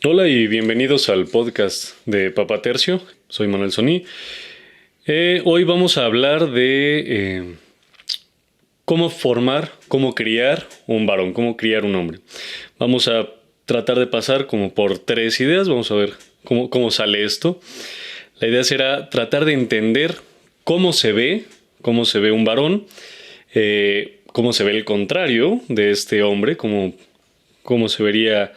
Hola y bienvenidos al podcast de Papá Tercio. Soy Manuel Soní. Hoy vamos a hablar de cómo formar, cómo criar un varón, cómo criar un hombre. Vamos a tratar de pasar como por tres ideas. Vamos a ver cómo sale esto. La idea será tratar de entender cómo se ve un varón, cómo se ve el contrario de este hombre, cómo se vería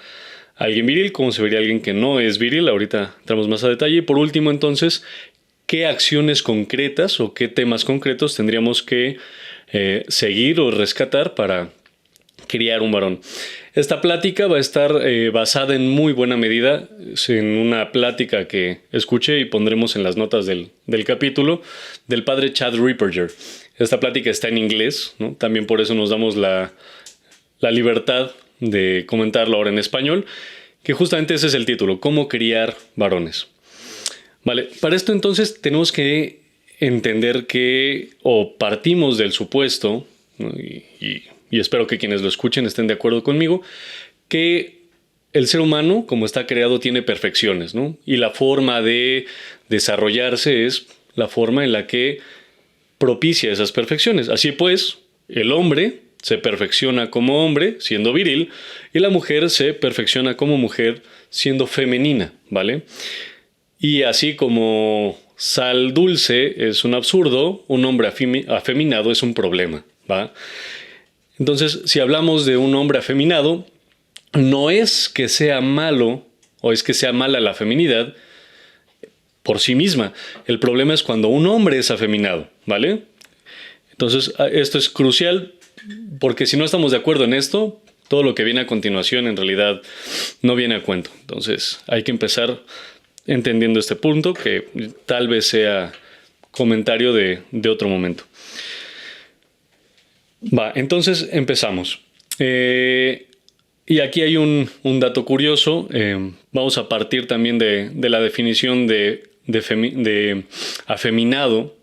alguien viril, cómo se vería alguien que no es viril. Ahorita entramos más a detalle. Y por último, entonces, ¿qué acciones concretas o qué temas concretos tendríamos que seguir o rescatar para criar un varón? Esta plática va a estar basada en muy buena medida en una plática que escuché y pondremos en las notas del capítulo del padre Chad Ripperger. Esta plática está en inglés, ¿no? También por eso nos damos la libertad de comentarlo ahora en español, que justamente ese es el título: ¿Cómo criar varones? Vale, para esto entonces tenemos que entender que, o partimos del supuesto, ¿no? y espero que quienes lo escuchen estén de acuerdo conmigo, que el ser humano, como está creado, tiene perfecciones, ¿no? Y la forma de desarrollarse es la forma en la que propicia esas perfecciones. Así pues, el hombre se perfecciona como hombre, siendo viril, y la mujer se perfecciona como mujer, siendo femenina, ¿vale? Y así como sal dulce es un absurdo, un hombre afeminado es un problema, ¿va? Entonces, si hablamos de un hombre afeminado, no es que sea malo o es que sea mala la feminidad por sí misma. El problema es cuando un hombre es afeminado, ¿vale? Entonces, esto es crucial porque si no estamos de acuerdo en esto, todo lo que viene a continuación en realidad no viene a cuento. Entonces, hay que empezar entendiendo este punto, que tal vez sea comentario de otro momento. Va, entonces empezamos. Y aquí hay un dato curioso. Vamos a partir también de la definición de afeminado,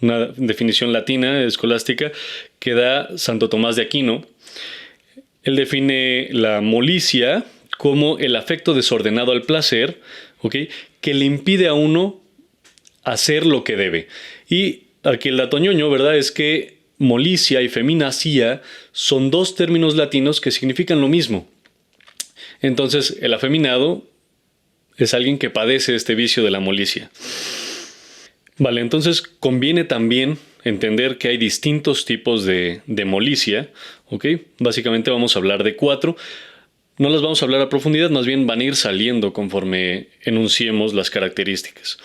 una definición latina, escolástica, que da Santo Tomás de Aquino. Él define la molicia como el afecto desordenado al placer, ¿ok?, que le impide a uno hacer lo que debe. Y aquí el dato ñoño, ¿verdad?, es que molicia y feminacia son dos términos latinos que significan lo mismo. Entonces, el afeminado es alguien que padece este vicio de la molicia. Vale, entonces conviene también entender que hay distintos tipos de molicia, ¿ok? Básicamente vamos a hablar de 4. No las vamos a hablar a profundidad, más bien van a ir saliendo conforme enunciemos las características.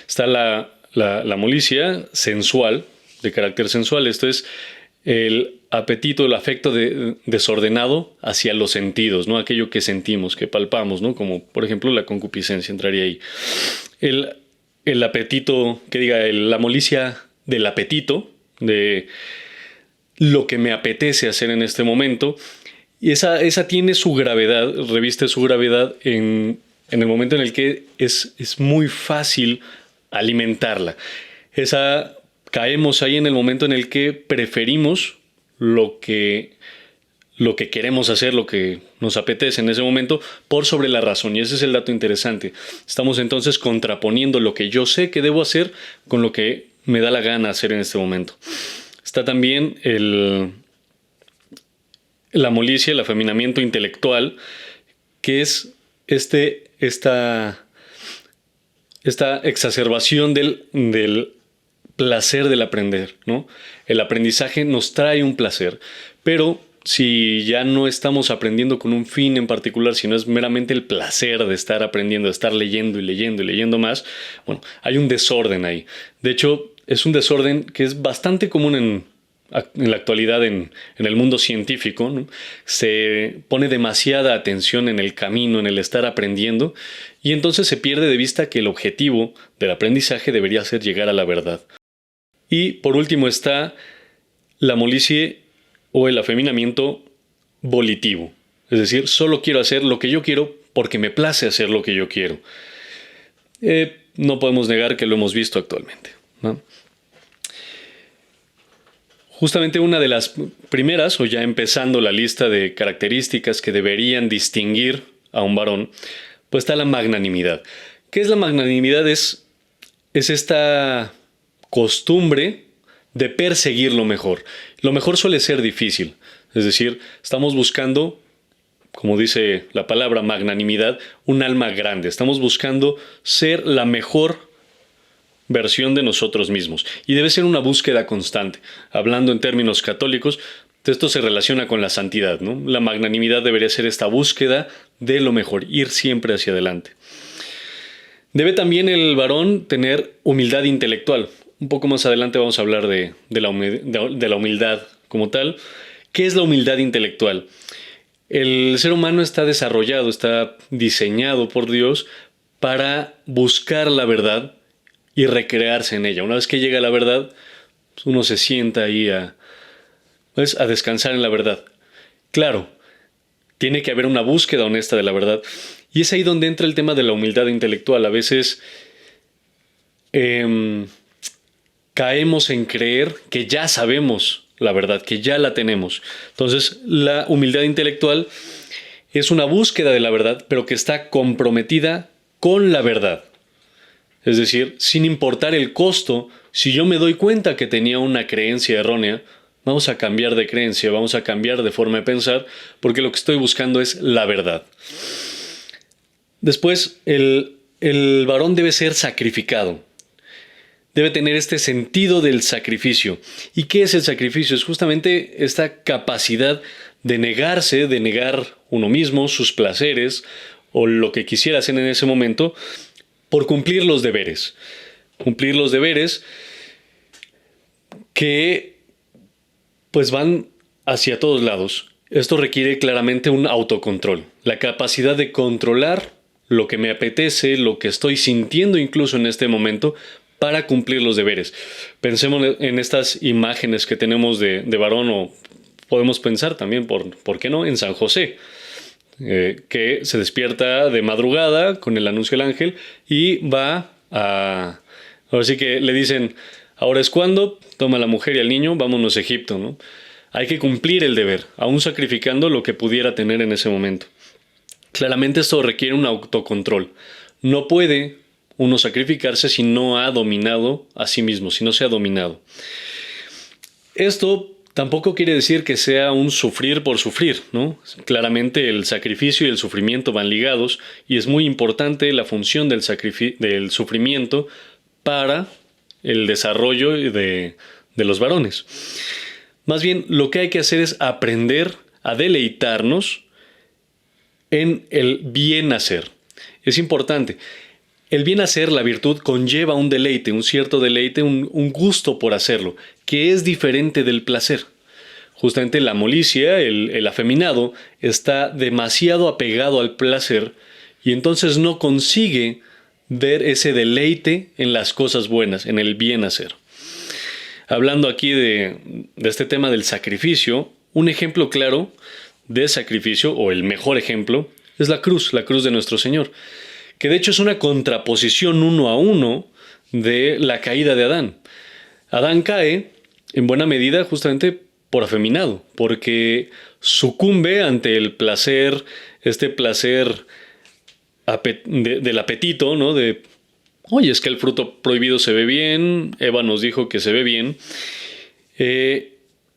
Está la molicia sensual, de carácter sensual. Esto es el apetito, el afecto desordenado hacia los sentidos, ¿no? Aquello que sentimos, que palpamos, ¿no? Como por ejemplo la concupiscencia entraría ahí. El apetito, la molicia del apetito, de lo que me apetece hacer en este momento. Y esa tiene su gravedad, reviste su gravedad en el momento en el que es muy fácil alimentarla. Caemos ahí en el momento en el que preferimos lo que queremos hacer, lo que nos apetece en ese momento, por sobre la razón. Y ese es el dato interesante. Estamos entonces contraponiendo lo que yo sé que debo hacer con lo que me da la gana hacer en este momento. Está también la molicia, el afeminamiento intelectual, que es esta exacerbación del placer del aprender, ¿no? El aprendizaje nos trae un placer, pero si ya no estamos aprendiendo con un fin en particular, sino es meramente el placer de estar aprendiendo, de estar leyendo y leyendo y leyendo más, bueno, hay un desorden ahí. De hecho, es un desorden que es bastante común en la actualidad en el mundo científico, ¿no? Se pone demasiada atención en el camino, en el estar aprendiendo, y entonces se pierde de vista que el objetivo del aprendizaje debería ser llegar a la verdad. Y por último está la molicie o el afeminamiento volitivo. Es decir, solo quiero hacer lo que yo quiero porque me place hacer lo que yo quiero. No podemos negar que lo hemos visto actualmente, ¿no? Justamente una de las primeras, o ya empezando la lista de características que deberían distinguir a un varón, pues está la magnanimidad. ¿Qué es la magnanimidad? Es esta costumbre de perseguir lo mejor. Lo mejor suele ser difícil. Es decir, estamos buscando, como dice la palabra magnanimidad, un alma grande. Estamos buscando ser la mejor versión de nosotros mismos. Y debe ser una búsqueda constante. Hablando en términos católicos, esto se relaciona con la santidad, ¿no? La magnanimidad debería ser esta búsqueda de lo mejor, ir siempre hacia adelante. Debe también el varón tener humildad intelectual. Un poco más adelante vamos a hablar de la humildad como tal. ¿Qué es la humildad intelectual? El ser humano está desarrollado, está diseñado por Dios para buscar la verdad y recrearse en ella. Una vez que llega la verdad, uno se sienta ahí a descansar en la verdad. Claro, tiene que haber una búsqueda honesta de la verdad. Y es ahí donde entra el tema de la humildad intelectual. A veces caemos en creer que ya sabemos la verdad, que ya la tenemos. Entonces, la humildad intelectual es una búsqueda de la verdad, pero que está comprometida con la verdad. Es decir, sin importar el costo, si yo me doy cuenta que tenía una creencia errónea, vamos a cambiar de creencia, vamos a cambiar de forma de pensar, porque lo que estoy buscando es la verdad. Después, el varón debe ser sacrificado. Debe tener este sentido del sacrificio. ¿Y qué es el sacrificio? Es justamente esta capacidad de negarse, de negar uno mismo, sus placeres o lo que quisiera hacer en ese momento por cumplir los deberes. Cumplir los deberes que pues van hacia todos lados. Esto requiere claramente un autocontrol, la capacidad de controlar lo que me apetece, lo que estoy sintiendo incluso en este momento para cumplir los deberes. Pensemos en estas imágenes que tenemos de varón, o podemos pensar también, ¿por qué no?, en San José, que se despierta de madrugada con el anuncio del ángel y va a... Ahora sí que le dicen, ahora es cuando, toma a la mujer y al niño, vámonos a Egipto, ¿no? Hay que cumplir el deber, aún sacrificando lo que pudiera tener en ese momento. Claramente esto requiere un autocontrol. No puede uno sacrificarse si no ha dominado a sí mismo, si no se ha dominado. Esto tampoco quiere decir que sea un sufrir por sufrir, ¿no? Claramente el sacrificio y el sufrimiento van ligados y es muy importante la función del sufrimiento para el desarrollo de los varones. Más bien, lo que hay que hacer es aprender a deleitarnos en el bien hacer. Es importante. El bien hacer, la virtud, conlleva un deleite, un cierto deleite, un gusto por hacerlo, que es diferente del placer. Justamente la molicie, el afeminado, está demasiado apegado al placer y entonces no consigue ver ese deleite en las cosas buenas, en el bien hacer. Hablando aquí de este tema del sacrificio, un ejemplo claro de sacrificio, o el mejor ejemplo, es la cruz de nuestro Señor, que de hecho es una contraposición 1-1 de la caída de Adán. Adán cae en buena medida justamente por afeminado, porque sucumbe ante el placer, este placer del apetito, ¿no? De, oye, es que el fruto prohibido se ve bien, Eva nos dijo que se ve bien,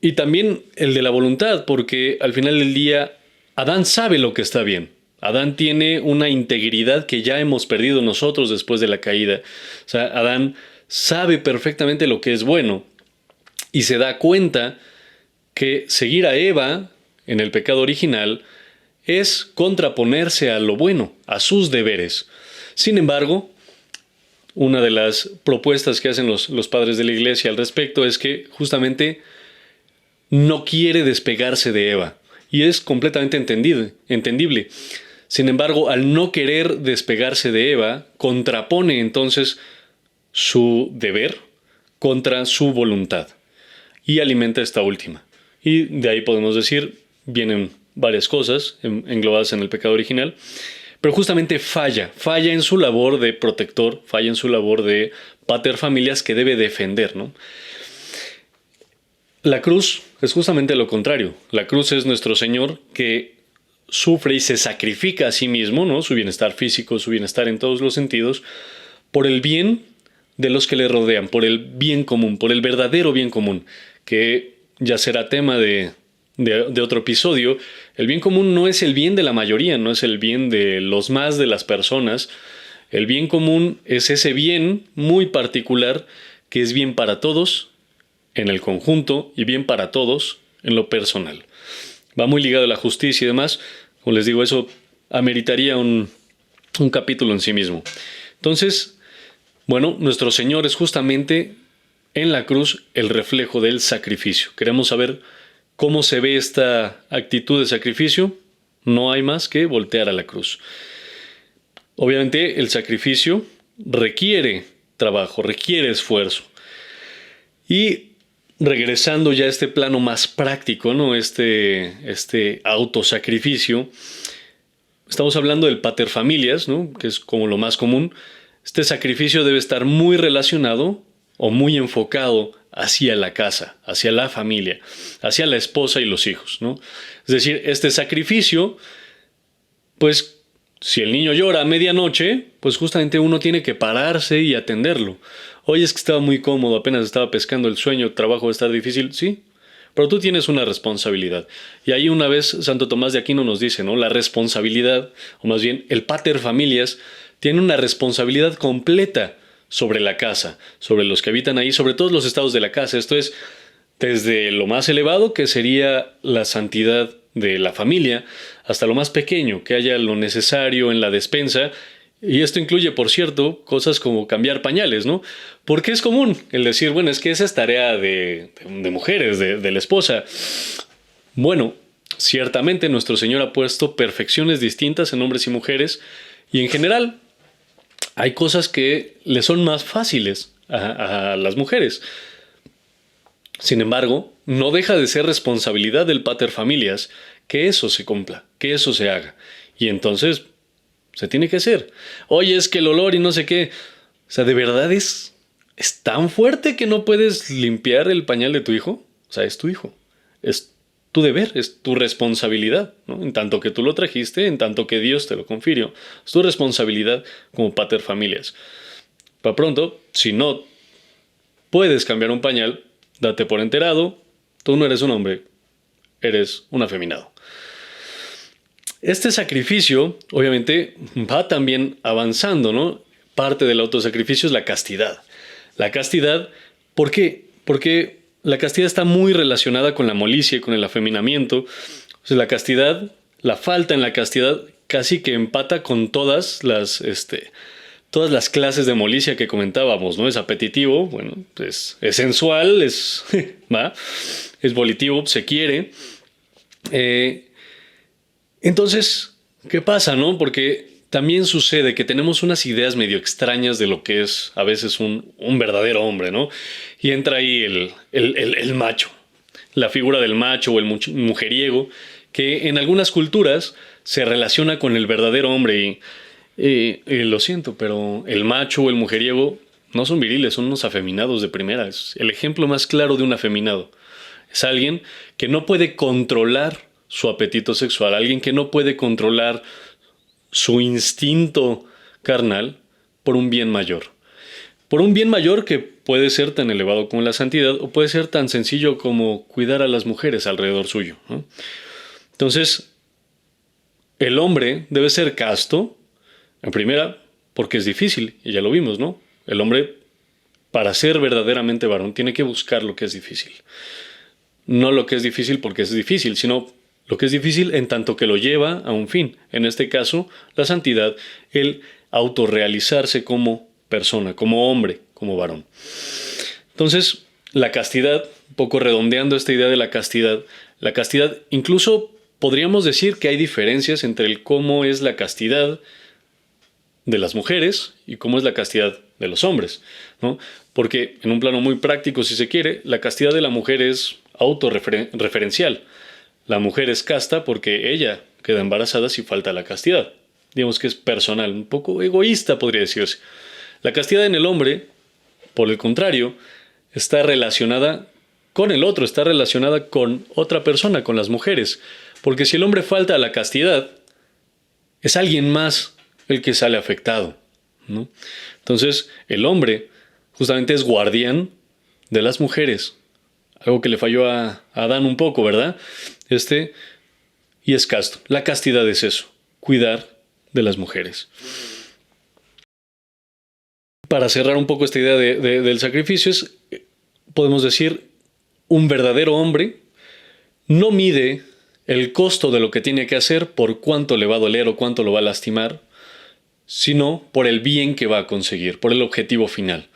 y también el de la voluntad, porque al final del día Adán sabe lo que está bien. Adán tiene una integridad que ya hemos perdido nosotros después de la caída. O sea, Adán sabe perfectamente lo que es bueno y se da cuenta que seguir a Eva en el pecado original es contraponerse a lo bueno, a sus deberes. Sin embargo, una de las propuestas que hacen los padres de la iglesia al respecto es que justamente no quiere despegarse de Eva. Y es completamente entendible. Sin embargo, al no querer despegarse de Eva, contrapone entonces su deber contra su voluntad y alimenta esta última. Y de ahí podemos decir, vienen varias cosas englobadas en el pecado original, pero justamente falla en su labor de protector, falla en su labor de pater familias que debe defender, ¿no? La cruz es justamente lo contrario. La cruz es nuestro Señor que sufre y se sacrifica a sí mismo, ¿no? Su bienestar físico, su bienestar en todos los sentidos, por el bien de los que le rodean, por el bien común, por el verdadero bien común, que ya será tema de otro episodio. El bien común no es el bien de la mayoría, no es el bien de los más de las personas. El bien común es ese bien muy particular que es bien para todos en el conjunto y bien para todos en lo personal. Va muy ligado a la justicia y demás. Como les digo, eso ameritaría un capítulo en sí mismo. Entonces, bueno, nuestro Señor es justamente en la cruz el reflejo del sacrificio. Queremos saber cómo se ve esta actitud de sacrificio. No hay más que voltear a la cruz. Obviamente el sacrificio requiere trabajo, requiere esfuerzo. Y regresando ya a este plano más práctico, ¿no? Este autosacrificio, estamos hablando del paterfamilias, ¿no? Que es como lo más común. Este sacrificio debe estar muy relacionado o muy enfocado hacia la casa, hacia la familia, hacia la esposa y los hijos, ¿no? Es decir, este sacrificio, pues si el niño llora a medianoche, pues justamente uno tiene que pararse y atenderlo. Oye, es que estaba muy cómodo, apenas estaba pescando el sueño, el trabajo va a estar difícil, sí, pero tú tienes una responsabilidad. Y ahí una vez Santo Tomás de Aquino nos dice, ¿no? La responsabilidad, o más bien el pater familias, tiene una responsabilidad completa sobre la casa, sobre los que habitan ahí, sobre todos los estados de la casa. Esto es desde lo más elevado, que sería la santidad de la familia, hasta lo más pequeño, que haya lo necesario en la despensa. Y esto incluye, por cierto, cosas como cambiar pañales, ¿no? Porque es común el decir, bueno, es que esa es tarea de mujeres, de la esposa. Bueno, ciertamente nuestro Señor ha puesto perfecciones distintas en hombres y mujeres, y en general hay cosas que le son más fáciles a las mujeres. Sin embargo, no deja de ser responsabilidad del pater familias que eso se cumpla, que eso se haga. Y entonces se tiene que hacer. Oye, es que el olor y no sé qué. O sea, ¿de verdad es tan fuerte que no puedes limpiar el pañal de tu hijo? O sea, es tu hijo. Es tu deber, es tu responsabilidad, ¿no? En tanto que tú lo trajiste, en tanto que Dios te lo confirió. Es tu responsabilidad como pater familias. Para pronto, si no puedes cambiar un pañal, date por enterado. Tú no eres un hombre, eres un afeminado. Este sacrificio, obviamente, va también avanzando, ¿no? Parte del autosacrificio es la castidad. La castidad, ¿por qué? Porque la castidad está muy relacionada con la molicie, con el afeminamiento. O sea, la castidad, la falta en la castidad, casi que empata con todas las clases de molicie que comentábamos, ¿no? Es apetitivo, bueno, es sensual, ¿va? Es volitivo, se quiere. Entonces, ¿qué pasa, no? Porque también sucede que tenemos unas ideas medio extrañas de lo que es a veces un verdadero hombre, ¿no? Y entra ahí el macho, la figura del macho o el mujeriego, que en algunas culturas se relaciona con el verdadero hombre. Y lo siento, pero el macho o el mujeriego no son viriles, son unos afeminados de primera. Es el ejemplo más claro de un afeminado. Es alguien que no puede controlar su apetito sexual, alguien que no puede controlar su instinto carnal por un bien mayor. Por un bien mayor que puede ser tan elevado como la santidad o puede ser tan sencillo como cuidar a las mujeres alrededor suyo, ¿no? Entonces, el hombre debe ser casto, en primera, porque es difícil, y ya lo vimos, ¿no? El hombre, para ser verdaderamente varón, tiene que buscar lo que es difícil. No lo que es difícil porque es difícil, sino lo que es difícil en tanto que lo lleva a un fin. En este caso, la santidad, el autorrealizarse como persona, como hombre, como varón. Entonces, la castidad, un poco redondeando esta idea de la castidad incluso podríamos decir que hay diferencias entre el cómo es la castidad de las mujeres y cómo es la castidad de los hombres, ¿no? Porque en un plano muy práctico, si se quiere, la castidad de la mujer es autorreferencial. La mujer es casta porque ella queda embarazada si falta la castidad. Digamos que es personal, un poco egoísta podría decirse. La castidad en el hombre, por el contrario, está relacionada con el otro, está relacionada con otra persona, con las mujeres. Porque si el hombre falta a la castidad, es alguien más el que sale afectado, ¿no? Entonces, el hombre justamente es guardián de las mujeres. Algo que le falló a Adán un poco, ¿verdad? Y es casto. La castidad es eso, cuidar de las mujeres. Para cerrar un poco esta idea del sacrificio, podemos decir, un verdadero hombre no mide el costo de lo que tiene que hacer por cuánto le va a doler o cuánto lo va a lastimar, sino por el bien que va a conseguir, por el objetivo final.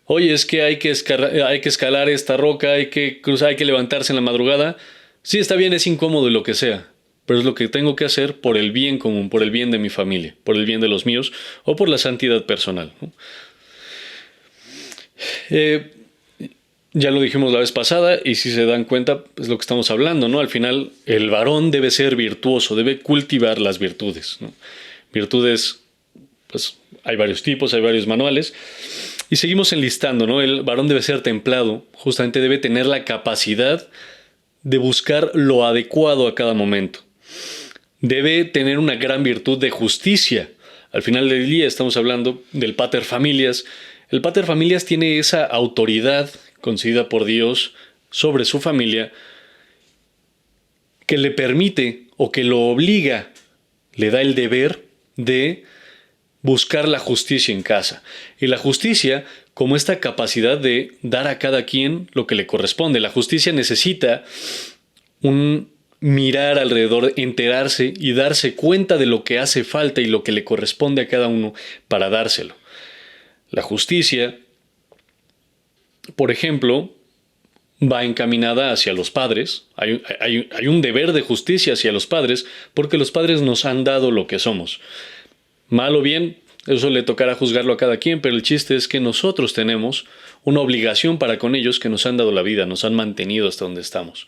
Oye, es que hay que escalar esta roca, hay que cruzar, hay que levantarse en la madrugada. Sí, está bien, es incómodo y lo que sea, pero es lo que tengo que hacer por el bien común, por el bien de mi familia, por el bien de los míos o por la santidad personal, ¿no? Ya lo dijimos la vez pasada y si se dan cuenta es lo que estamos hablando, ¿no? Al final el varón debe ser virtuoso, debe cultivar las virtudes, ¿no? Virtudes, pues hay varios tipos, hay varios manuales y seguimos enlistando, ¿no? El varón debe ser templado, justamente debe tener la capacidad de buscar lo adecuado a cada momento. Debe tener una gran virtud de justicia. Al final del día estamos hablando del pater familias. El pater familias tiene esa autoridad concedida por Dios sobre su familia que le permite o que lo obliga, le da el deber de buscar la justicia en casa. Y la justicia como esta capacidad de dar a cada quien lo que le corresponde. La justicia necesita un mirar alrededor, enterarse y darse cuenta de lo que hace falta y lo que le corresponde a cada uno para dárselo. La justicia, por ejemplo, va encaminada hacia los padres. Hay un deber de justicia hacia los padres porque los padres nos han dado lo que somos. Mal o bien, eso le tocará juzgarlo a cada quien, pero el chiste es que nosotros tenemos una obligación para con ellos que nos han dado la vida, nos han mantenido hasta donde estamos.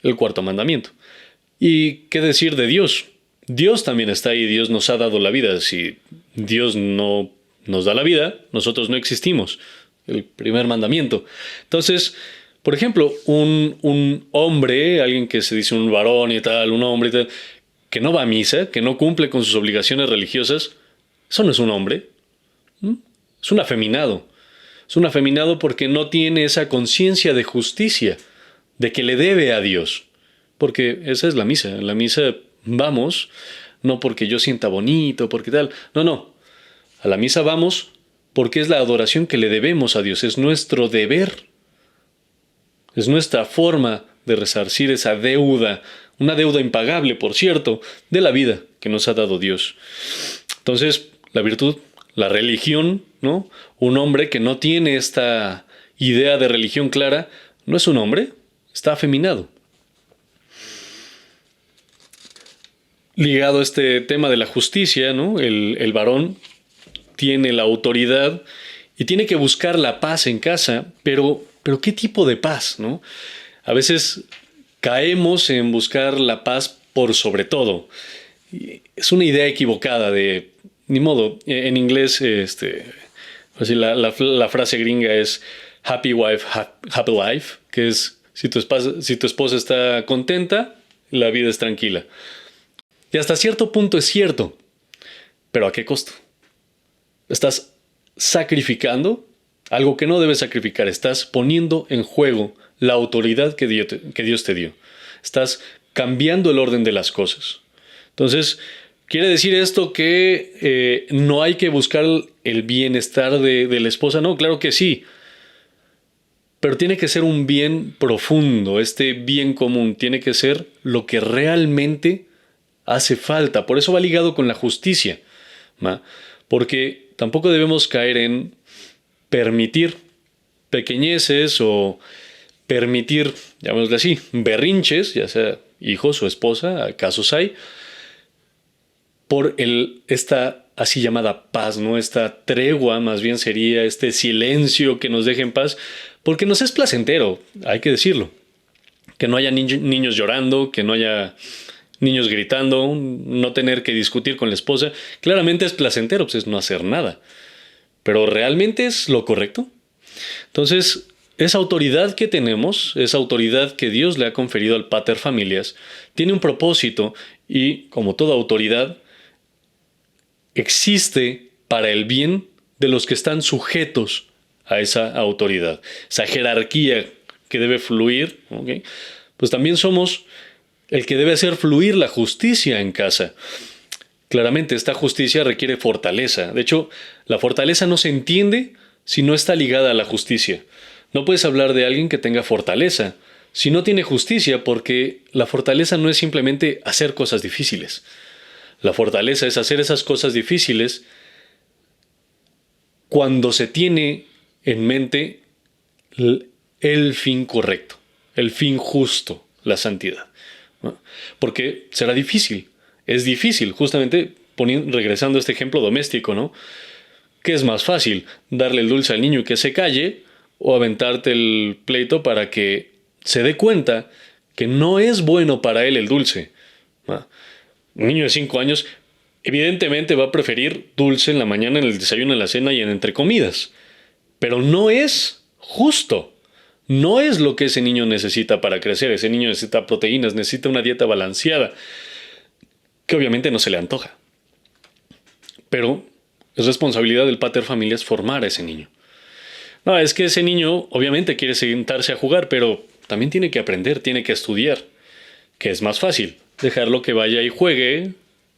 El cuarto mandamiento. ¿Y qué decir de Dios? Dios también está ahí, Dios nos ha dado la vida. Si Dios no nos da la vida, nosotros no existimos. El primer mandamiento. Entonces, por ejemplo, un hombre, alguien que se dice un varón y tal, un hombre y tal, que no va a misa, que no cumple con sus obligaciones religiosas, eso no es un hombre. Es un afeminado. Es un afeminado porque no tiene esa conciencia de justicia, de que le debe a Dios. Porque esa es la misa. En la misa vamos, no porque yo sienta bonito, porque tal. No. A la misa vamos porque es la adoración que le debemos a Dios. Es nuestro deber. Es nuestra forma de resarcir esa deuda, una deuda impagable, por cierto, de la vida que nos ha dado Dios. Entonces, la virtud, la religión, ¿no? Un hombre que no tiene esta idea de religión clara, no es un hombre, está afeminado. Ligado a este tema de la justicia, ¿no? El varón tiene la autoridad y tiene que buscar la paz en casa, pero ¿qué tipo de paz, no? A veces caemos en buscar la paz por sobre todo. Es una idea equivocada de, ni modo, en inglés, así la frase gringa es happy wife, happy life, que es si tu esposa está contenta, la vida es tranquila. Y hasta cierto punto es cierto, pero ¿a qué costo? Estás sacrificando algo que no debes sacrificar. Estás poniendo en juego la autoridad que Dios te dio. Estás cambiando el orden de las cosas. Entonces, ¿quiere decir esto que no hay que buscar el bienestar de la esposa? No, claro que sí. Pero tiene que ser un bien profundo, este bien común. Tiene que ser lo que realmente hace falta. Por eso va ligado con la justicia, ¿va? Porque tampoco debemos caer en permitir pequeñeces o permitir, llamémosle así, berrinches, ya sea hijos o esposa, casos hay, por esta así llamada paz, ¿no? Esta tregua más bien sería este silencio que nos deje en paz, porque nos es placentero, hay que decirlo. Que no haya niños llorando, que no haya niños gritando, no tener que discutir con la esposa. Claramente es placentero, pues es no hacer nada. Pero ¿realmente es lo correcto? Entonces, esa autoridad que tenemos, esa autoridad que Dios le ha conferido al Pater Familias, tiene un propósito y, como toda autoridad, existe para el bien de los que están sujetos a esa autoridad, esa jerarquía que debe fluir, ¿ok? Pues también somos el que debe hacer fluir la justicia en casa. Claramente, esta justicia requiere fortaleza. De hecho, la fortaleza no se entiende si no está ligada a la justicia. No puedes hablar de alguien que tenga fortaleza si no tiene justicia, porque la fortaleza no es simplemente hacer cosas difíciles. La fortaleza es hacer esas cosas difíciles cuando se tiene en mente el fin correcto, el fin justo, la santidad, ¿no? Porque será difícil, es difícil, justamente regresando a este ejemplo doméstico, ¿no? ¿Qué es más fácil? ¿Darle el dulce al niño y que se calle o aventarte el pleito para que se dé cuenta que no es bueno para él el dulce? ¿No? Un niño de 5 años evidentemente va a preferir dulce en la mañana, en el desayuno, en la cena y en entre comidas. Pero no es justo. No es lo que ese niño necesita para crecer. Ese niño necesita proteínas, necesita una dieta balanceada, que obviamente no se le antoja. Pero es responsabilidad del pater familias formar a ese niño. No, es que ese niño obviamente quiere sentarse a jugar, pero también tiene que aprender, tiene que estudiar. ¿Qué es más fácil? Dejarlo que vaya y juegue,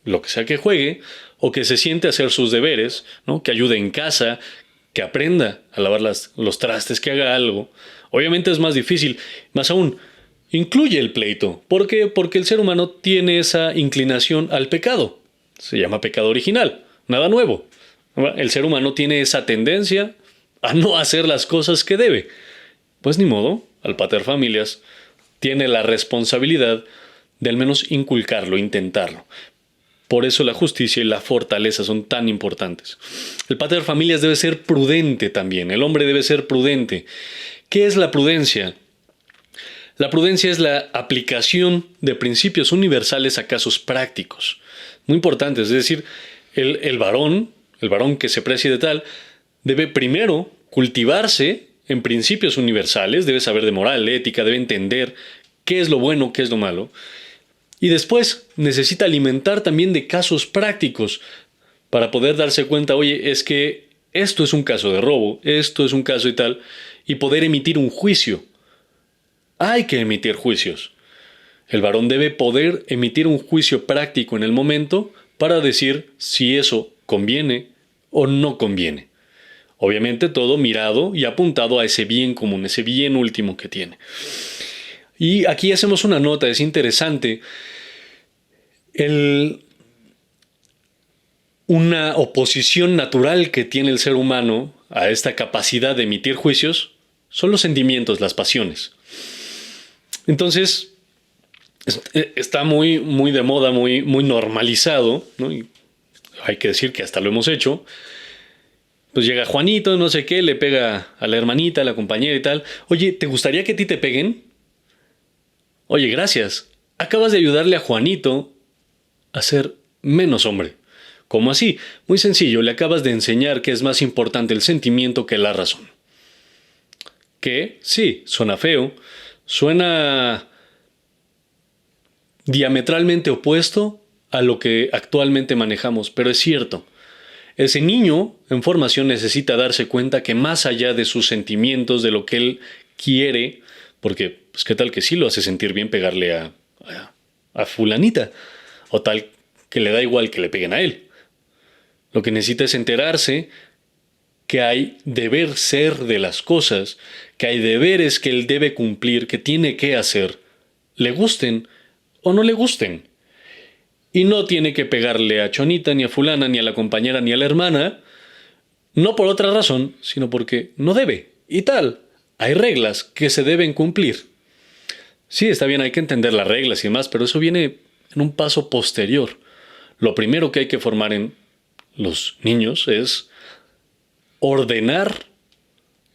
lo que sea que juegue, o que se siente a hacer sus deberes, ¿no? Que ayude en casa, que aprenda a lavar los trastes, que haga algo. Obviamente es más difícil. Más aún, incluye el pleito. ¿Por qué? Porque el ser humano tiene esa inclinación al pecado. Se llama pecado original, nada nuevo. El ser humano tiene esa tendencia a no hacer las cosas que debe. Pues ni modo, al pater familias tiene la responsabilidad de al menos inculcarlo, intentarlo. Por eso la justicia y la fortaleza son tan importantes. El pater familias debe ser prudente también. El hombre debe ser prudente. ¿Qué es la prudencia? La prudencia es la aplicación de principios universales a casos prácticos. Muy importantes. Es decir, el varón que se precie de tal, debe primero cultivarse en principios universales, debe saber de moral, ética, debe entender qué es lo bueno, qué es lo malo. Y después necesita alimentar también de casos prácticos para poder darse cuenta, oye, es que esto es un caso de robo, esto es un caso y tal, y poder emitir un juicio. Hay que emitir juicios. El varón debe poder emitir un juicio práctico en el momento para decir si eso conviene o no conviene. Obviamente todo mirado y apuntado a ese bien común, ese bien último que tiene. Y aquí hacemos una nota, es interesante. Una oposición natural que tiene el ser humano a esta capacidad de emitir juicios son los sentimientos, las pasiones. Entonces, está muy, muy de moda, muy, muy normalizado, ¿no? Y hay que decir que hasta lo hemos hecho. Pues llega Juanito, no sé qué, le pega a la hermanita, a la compañera y tal. Oye, ¿te gustaría que a ti te peguen? Oye, gracias. Acabas de ayudarle a Juanito a ser menos hombre. ¿Cómo así? Muy sencillo, le acabas de enseñar que es más importante el sentimiento que la razón. Que, sí, suena feo, suena diametralmente opuesto a lo que actualmente manejamos, pero es cierto. Ese niño en formación necesita darse cuenta que más allá de sus sentimientos, de lo que él quiere, porque pues qué tal que sí lo hace sentir bien pegarle a fulanita, o tal que le da igual que le peguen a él. Lo que necesita es enterarse que hay deber ser de las cosas, que hay deberes que él debe cumplir, que tiene que hacer, le gusten o no le gusten. Y no tiene que pegarle a Chonita, ni a fulana, ni a la compañera, ni a la hermana, no por otra razón, sino porque no debe. Y tal, hay reglas que se deben cumplir. Sí, está bien, hay que entender las reglas y demás, pero eso viene en un paso posterior. Lo primero que hay que formar en los niños es ordenar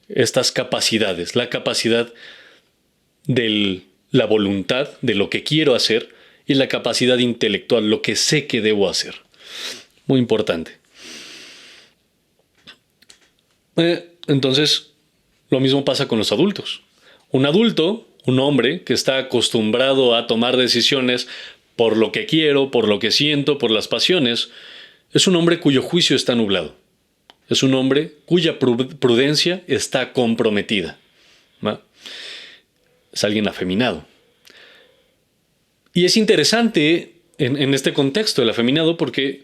estas capacidades, la capacidad de la voluntad, de lo que quiero hacer, y la capacidad intelectual, lo que sé que debo hacer. Muy importante. Entonces, Lo mismo pasa con los adultos. Un adulto, un hombre que está acostumbrado a tomar decisiones por lo que quiero, por lo que siento, por las pasiones, es un hombre cuyo juicio está nublado. Es un hombre cuya prudencia está comprometida. ¿Va? Es alguien afeminado. Y es interesante en este contexto el afeminado porque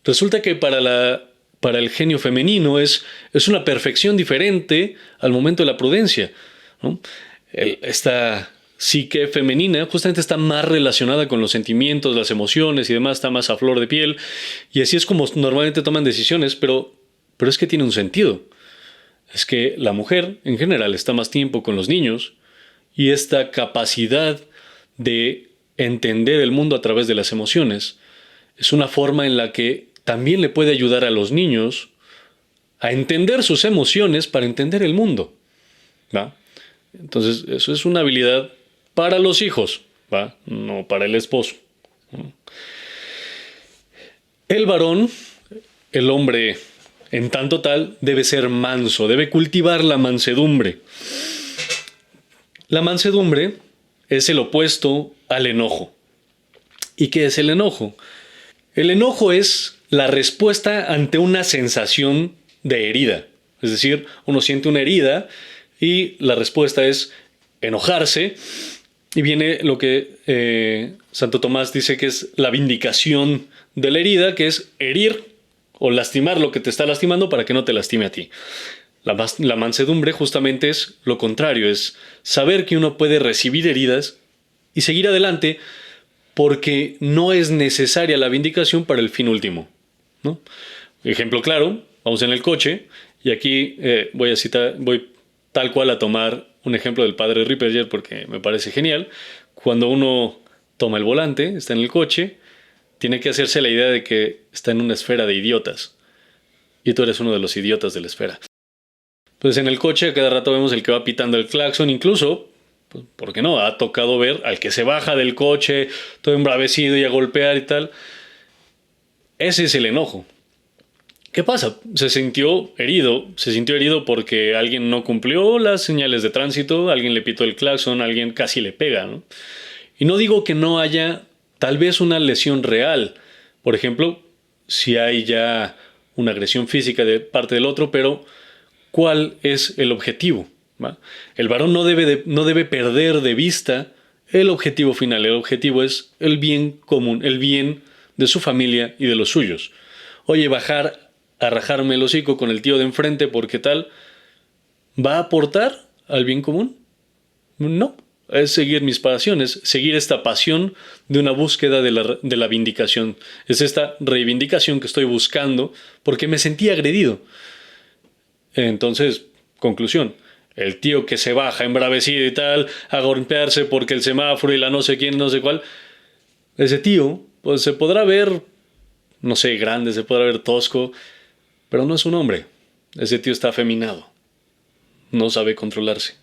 resulta que para el genio femenino es una perfección diferente al momento de la prudencia, ¿no? Esta psique femenina justamente está más relacionada con los sentimientos, las emociones y demás, está más a flor de piel. Y así es como normalmente toman decisiones, pero es que tiene un sentido. Es que la mujer en general está más tiempo con los niños y esta capacidad de entender el mundo a través de las emociones es una forma en la que también le puede ayudar a los niños a entender sus emociones para entender el mundo, ¿va? Entonces, eso es una habilidad para los hijos, ¿va? No para el esposo. El varón, el hombre en tanto tal, debe ser manso, debe cultivar la mansedumbre. La mansedumbre es el opuesto al enojo. ¿Y qué es el enojo? El enojo es la respuesta ante una sensación de herida. Es decir, uno siente una herida y la respuesta es enojarse. Y viene lo que Santo Tomás dice que es la vindicación de la herida, que es herir o lastimar lo que te está lastimando para que no te lastime a ti. La mansedumbre justamente es lo contrario, es saber que uno puede recibir heridas y seguir adelante porque no es necesaria la vindicación para el fin último, ¿no? Ejemplo claro, vamos en el coche y aquí voy tal cual a tomar un ejemplo del padre Ripperger porque me parece genial. Cuando uno toma el volante, está en el coche, tiene que hacerse la idea de que está en una esfera de idiotas y tú eres uno de los idiotas de la esfera. Pues en el coche a cada rato vemos el que va pitando el claxon, incluso, pues, ¿por qué no? Ha tocado ver al que se baja del coche, todo embravecido y a golpear y tal. Ese es el enojo. ¿Qué pasa? Se sintió herido porque alguien no cumplió las señales de tránsito, alguien le pitó el claxon, alguien casi le pega, ¿no? Y no digo que no haya tal vez una lesión real. Por ejemplo, si hay ya una agresión física de parte del otro, pero ¿cuál es el objetivo? ¿Va? El varón no debe perder de vista el objetivo final. El objetivo es el bien común, el bien de su familia y de los suyos. Oye, bajar a rajarme el hocico con el tío de enfrente porque tal, ¿va a aportar al bien común? No. Es seguir mis pasiones, seguir esta pasión de una búsqueda de la vindicación. Es esta reivindicación que estoy buscando porque me sentí agredido. Entonces, conclusión, el tío que se baja embravecido y tal, a golpearse porque el semáforo y la no sé quién, no sé cuál, ese tío, pues se podrá ver, no sé, grande, se podrá ver tosco, pero no es un hombre. Ese tío está afeminado, no sabe controlarse.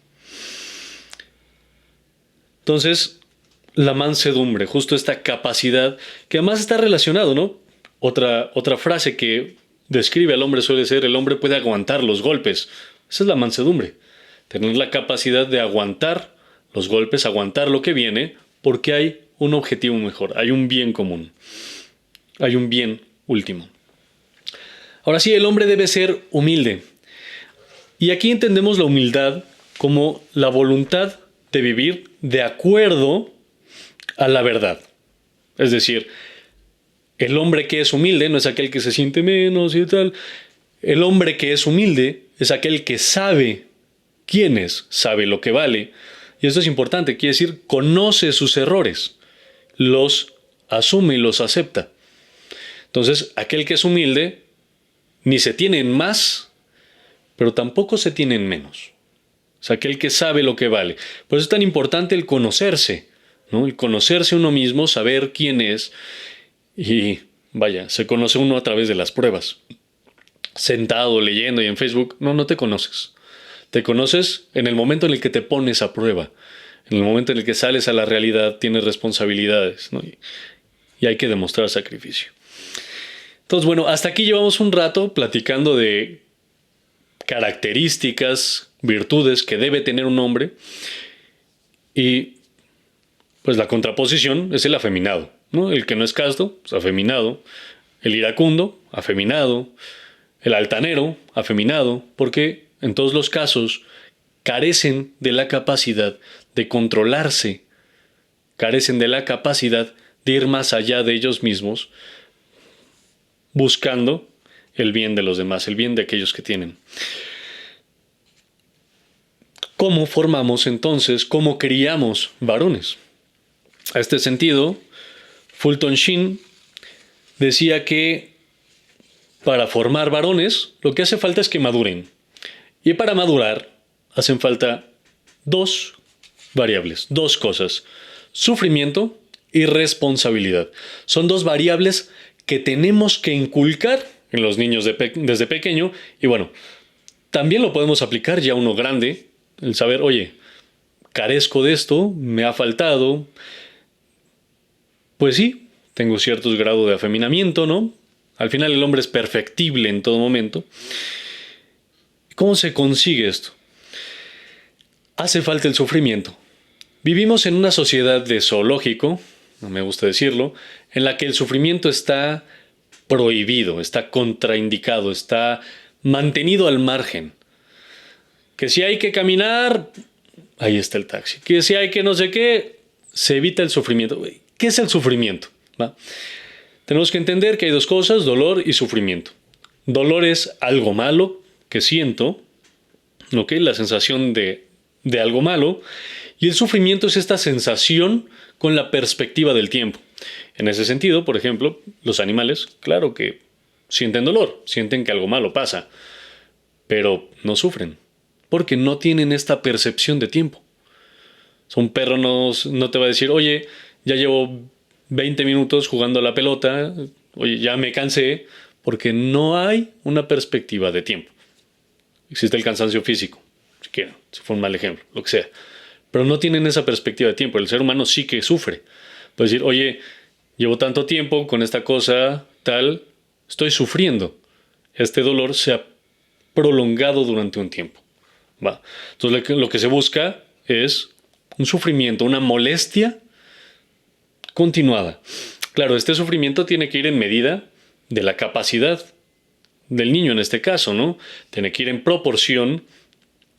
Entonces, la mansedumbre, justo esta capacidad, que además está relacionado, ¿no? Otra frase que describe al hombre suele ser: el hombre puede aguantar los golpes. Esa es la mansedumbre. Tener la capacidad de aguantar los golpes, aguantar lo que viene, porque hay un objetivo mejor, hay un bien común, hay un bien último. Ahora sí, el hombre debe ser humilde. Y aquí entendemos la humildad como la voluntad de vivir de acuerdo a la verdad. Es decir, el hombre que es humilde no es aquel que se siente menos y tal. El hombre que es humilde es aquel que sabe quién es, sabe lo que vale. Y esto es importante, quiere decir, conoce sus errores, los asume y los acepta. Entonces, aquel que es humilde ni se tiene en más, pero tampoco se tiene en menos. O sea, aquel que sabe lo que vale. Por eso es tan importante el conocerse, ¿no? El conocerse uno mismo, saber quién es. Y vaya, se conoce uno a través de las pruebas. Sentado, leyendo y en Facebook, no te conoces. Te conoces en el momento en el que te pones a prueba. En el momento en el que sales a la realidad, tienes responsabilidades, ¿no? Y hay que demostrar sacrificio. Entonces, bueno, hasta aquí llevamos un rato platicando de características, virtudes que debe tener un hombre. Y pues la contraposición es el afeminado, ¿no? El que no es casto, pues afeminado. El iracundo, afeminado. El altanero, afeminado. Porque en todos los casos carecen de la capacidad de controlarse, carecen de la capacidad de ir más allá de ellos mismos, buscando el bien de los demás, el bien de aquellos que tienen. ¿Cómo formamos entonces, cómo criamos varones? A este sentido, Fulton Sheen decía que para formar varones lo que hace falta es que maduren. Y para madurar hacen falta dos variables, dos cosas: sufrimiento y responsabilidad. Son dos variables que tenemos que inculcar en los niños desde pequeño. Y bueno, también lo podemos aplicar ya a uno grande, el saber, oye, carezco de esto, me ha faltado. Pues sí, tengo cierto grado de afeminamiento, ¿no? Al final el hombre es perfectible en todo momento. ¿Cómo se consigue esto? Hace falta el sufrimiento. Vivimos en una sociedad de zoológico, no me gusta decirlo, en la que el sufrimiento está prohibido, está contraindicado, está mantenido al margen. Que si hay que caminar, ahí está el taxi. Que si hay que no sé qué, se evita el sufrimiento. ¿Qué es el sufrimiento? ¿Va? Tenemos que entender que hay dos cosas: dolor y sufrimiento. Dolor es algo malo que siento, ¿ok? La sensación de algo malo. Y el sufrimiento es esta sensación con la perspectiva del tiempo. En ese sentido, por ejemplo, los animales, claro que sienten dolor, sienten que algo malo pasa, pero no sufren, porque no tienen esta percepción de tiempo. Un perro no te va a decir, oye, ya llevo 20 minutos jugando a la pelota, oye, ya me cansé, porque no hay una perspectiva de tiempo. Existe el cansancio físico, si quieren, si fue un mal ejemplo, lo que sea. Pero no tienen esa perspectiva de tiempo. El ser humano sí que sufre. Puede decir, oye, llevo tanto tiempo con esta cosa, tal, estoy sufriendo. Este dolor se ha prolongado durante un tiempo. ¿Va? Entonces lo que se busca es un sufrimiento, una molestia continuada. Claro, este sufrimiento tiene que ir en medida de la capacidad del niño en este caso, ¿no? Tiene que ir en proporción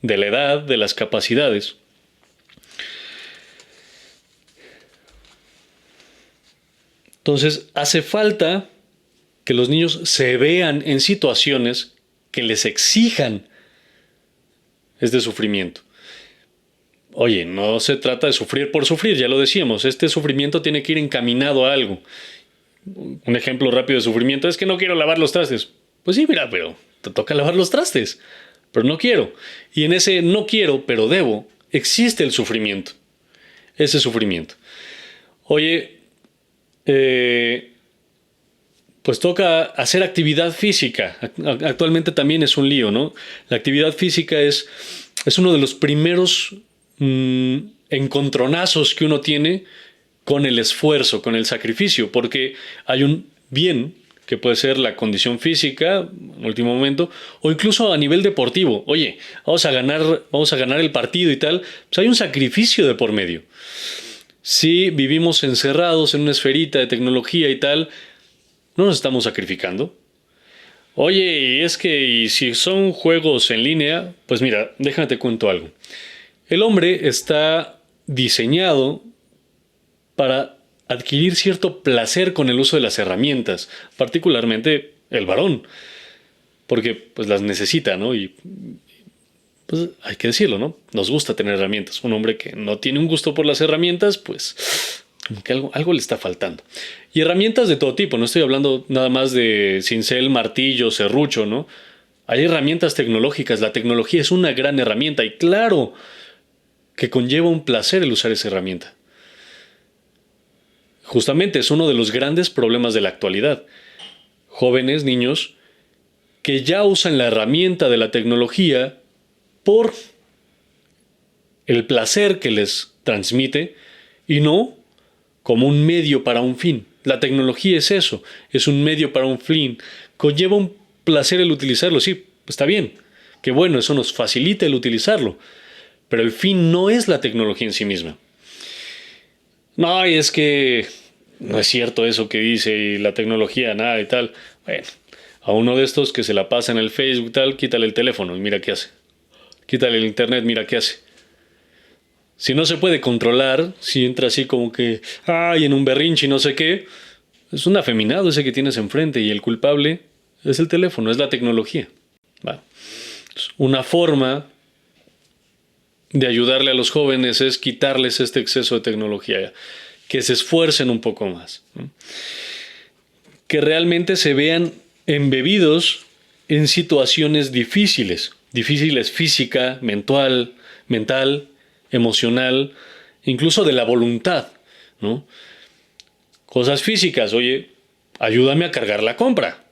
de la edad, de las capacidades. Entonces, hace falta que los niños se vean en situaciones que les exijan este sufrimiento. Oye, no se trata de sufrir por sufrir, ya lo decíamos. Este sufrimiento tiene que ir encaminado a algo. Un ejemplo rápido de sufrimiento es que no quiero lavar los trastes. Pues sí, mira, pero te toca lavar los trastes. Pero no quiero. Y en ese no quiero, pero debo, existe el sufrimiento. Ese sufrimiento. Oye, pues toca hacer actividad física. Actualmente también es un lío, ¿no? La actividad física es uno de los primeros encontronazos que uno tiene con el esfuerzo, con el sacrificio, porque hay un bien que puede ser la condición física, en último momento, o incluso a nivel deportivo. Oye, vamos a ganar el partido y tal. Pues hay un sacrificio de por medio. Si vivimos encerrados en una esferita de tecnología y tal, no nos estamos sacrificando. Oye, y es que y si son juegos en línea, pues mira, déjame te cuento algo. El hombre está diseñado para adquirir cierto placer con el uso de las herramientas, particularmente el varón, porque pues las necesita, ¿no? Y pues hay que decirlo, ¿no? Nos gusta tener herramientas. Un hombre que no tiene un gusto por las herramientas, pues como que algo le está faltando. Y herramientas de todo tipo, no estoy hablando nada más de cincel, martillo, serrucho, ¿no? Hay herramientas tecnológicas, la tecnología es una gran herramienta y claro que conlleva un placer el usar esa herramienta. Justamente es uno de los grandes problemas de la actualidad. Jóvenes, niños, que ya usan la herramienta de la tecnología por el placer que les transmite y no como un medio para un fin. La tecnología es eso, es un medio para un fin. Conlleva un placer el utilizarlo, sí, está bien, Que bueno, eso nos facilita el utilizarlo. Pero el fin no es la tecnología en sí misma. No, y es que no es cierto eso que dice y la tecnología, nada y tal. Bueno, a uno de estos que se la pasa en el Facebook y tal, quítale el teléfono y mira qué hace. Quítale el internet, mira qué hace. Si no se puede controlar, si entra así como que, ay, en un berrinche y no sé qué, es un afeminado ese que tienes enfrente y el culpable es el teléfono, es la tecnología. Va. Una forma de ayudarle a los jóvenes es quitarles este exceso de tecnología, que se esfuercen un poco más, ¿no? Que realmente se vean embebidos en situaciones difíciles, difíciles física, mental, emocional, incluso de la voluntad, ¿no? Cosas físicas, oye, ayúdame a cargar la compra.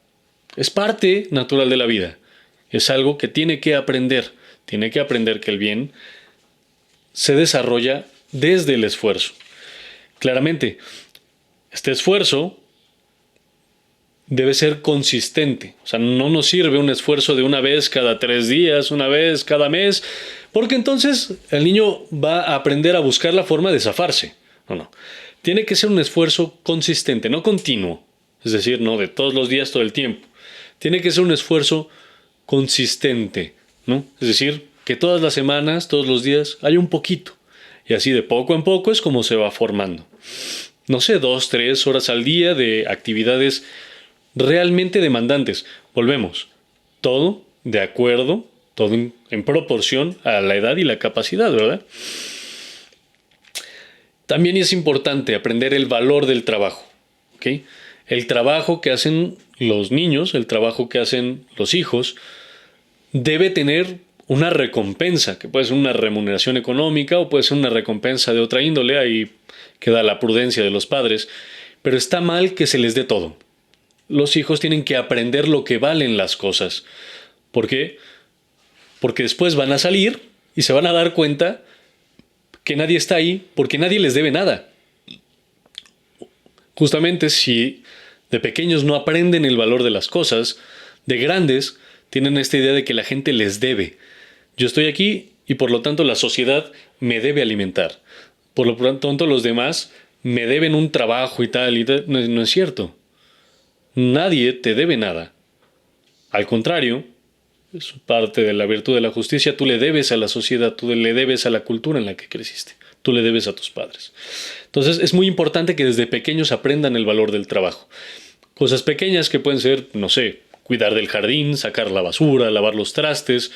Es parte natural de la vida. Es algo que tiene que aprender. Tiene que aprender que el bien se desarrolla desde el esfuerzo. Claramente, este esfuerzo debe ser consistente. O sea, no nos sirve un esfuerzo de una vez cada 3 días, una vez cada mes, porque entonces el niño va a aprender a buscar la forma de zafarse. No. Tiene que ser un esfuerzo consistente, no continuo. Es decir, no de todos los días, todo el tiempo. Tiene que ser un esfuerzo consistente, ¿no? Es decir, que todas las semanas, todos los días, haya un poquito. Y así de poco en poco es como se va formando. No sé, 2, 3 horas al día de actividades realmente demandantes. Volvemos. Todo de acuerdo, todo en proporción a la edad y la capacidad, ¿verdad? También es importante aprender el valor del trabajo, ¿ok? El trabajo que hacen los niños, el trabajo que hacen los hijos, debe tener una recompensa, que puede ser una remuneración económica o puede ser una recompensa de otra índole, ahí queda la prudencia de los padres, pero está mal que se les dé todo. Los hijos tienen que aprender lo que valen las cosas. ¿Por qué? Porque después van a salir y se van a dar cuenta que nadie está ahí porque nadie les debe nada. Justamente si de pequeños no aprenden el valor de las cosas, de grandes tienen esta idea de que la gente les debe. Yo estoy aquí y por lo tanto la sociedad me debe alimentar. Por lo tanto los demás me deben un trabajo y tal y tal. No es cierto. Nadie te debe nada. Al contrario, es parte de la virtud de la justicia. Tú le debes a la sociedad, tú le debes a la cultura en la que creciste. Tú le debes a tus padres. Entonces es muy importante que desde pequeños aprendan el valor del trabajo. Cosas pequeñas que pueden ser, no sé, cuidar del jardín, sacar la basura, lavar los trastes,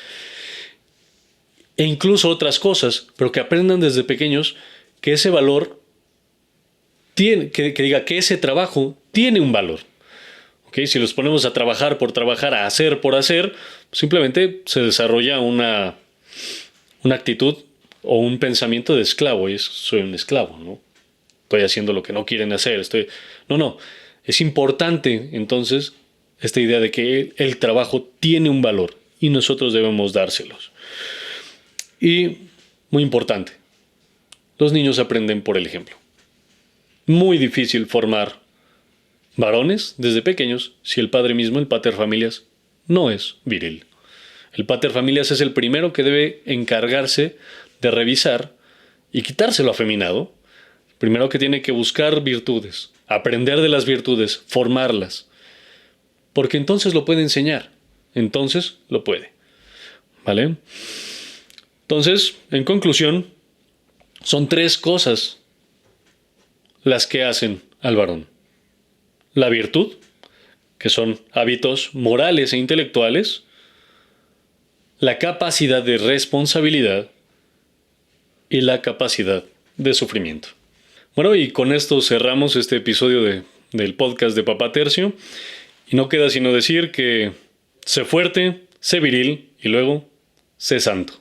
e incluso otras cosas, pero que aprendan desde pequeños que ese valor tiene, que diga que ese trabajo tiene un valor. ¿Okay? Si los ponemos a trabajar por trabajar, a hacer por hacer, simplemente se desarrolla una actitud o un pensamiento de esclavo. Y soy un esclavo, ¿no? Estoy haciendo lo que no quieren hacer. No. Es importante, entonces, esta idea de que el trabajo tiene un valor y nosotros debemos dárselos. Y, muy importante, los niños aprenden por el ejemplo. Muy difícil formar varones desde pequeños si el padre mismo, el paterfamilias, no es viril. El paterfamilias es el primero que debe encargarse de revisar y quitárselo afeminado. Primero que tiene que buscar virtudes, aprender de las virtudes, formarlas. Porque entonces lo puede enseñar. Entonces lo puede. ¿Vale? Entonces, en conclusión, son 3 cosas las que hacen al varón. La virtud, que son hábitos morales e intelectuales. La capacidad de responsabilidad y la capacidad de sufrimiento. Bueno, y con esto cerramos este episodio del podcast de Papá Tercio. Y no queda sino decir que sé fuerte, sé viril y luego sé santo.